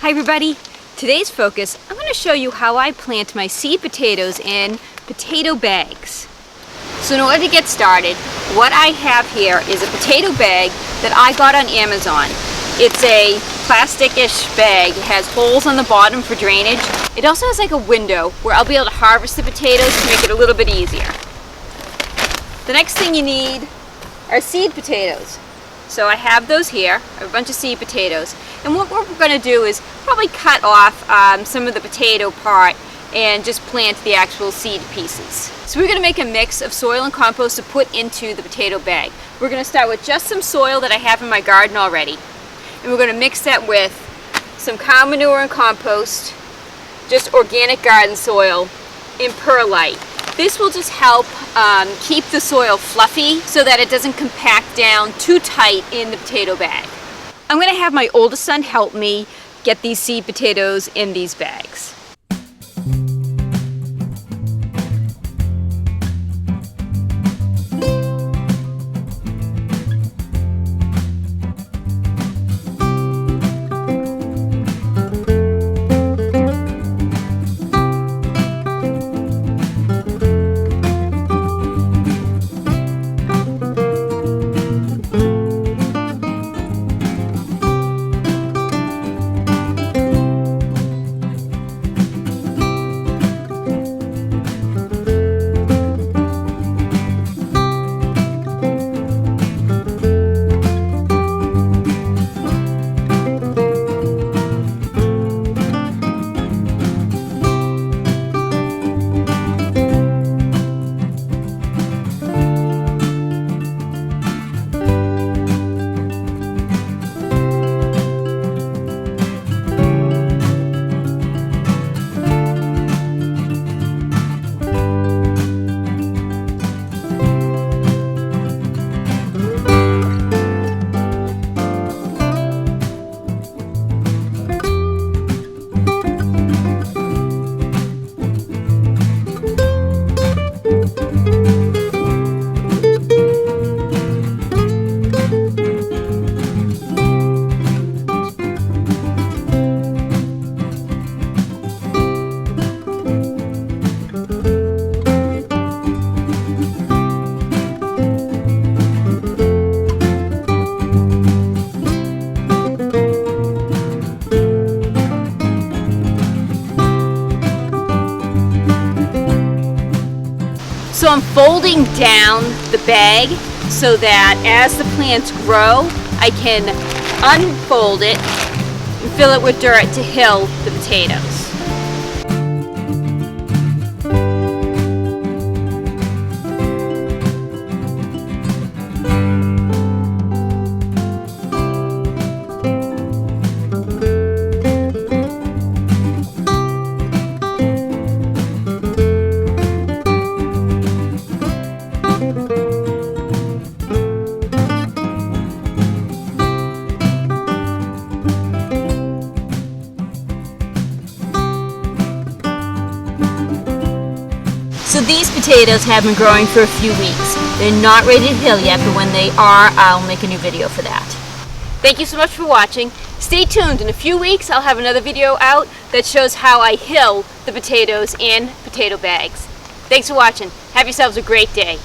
Hi everybody! Today's focus, I'm going to show you how I plant my seed potatoes in potato bags. So in order to get started, what I have here is a potato bag that I got on Amazon. It's a plastic-ish bag. It has holes on the bottom for drainage. It also has like a window where I'll be able to harvest the potatoes to make it a little bit easier. The next thing you need are seed potatoes. So I have those here. I have a bunch of seed potatoes. And what we're going to do is probably cut off some of the potato part and just plant the actual seed pieces. So we're going to make a mix of soil and compost to put into the potato bag. We're going to start with just some soil that I have in my garden already. And we're going to mix that with some cow manure and compost, just organic garden soil, and perlite. This will just help keep the soil fluffy so that it doesn't compact down too tight in the potato bag. I'm going to have my oldest son help me get these seed potatoes in these bags. So I'm folding down the bag so that as the plants grow, I can unfold it and fill it with dirt to hill the potatoes. So these potatoes have been growing for a few weeks. They're not ready to hill yet, but when they are, I'll make a new video for that. Thank you so much for watching. Stay tuned. In a few weeks, I'll have another video out that shows how I hill the potatoes in potato bags. Thanks for watching. Have yourselves a great day.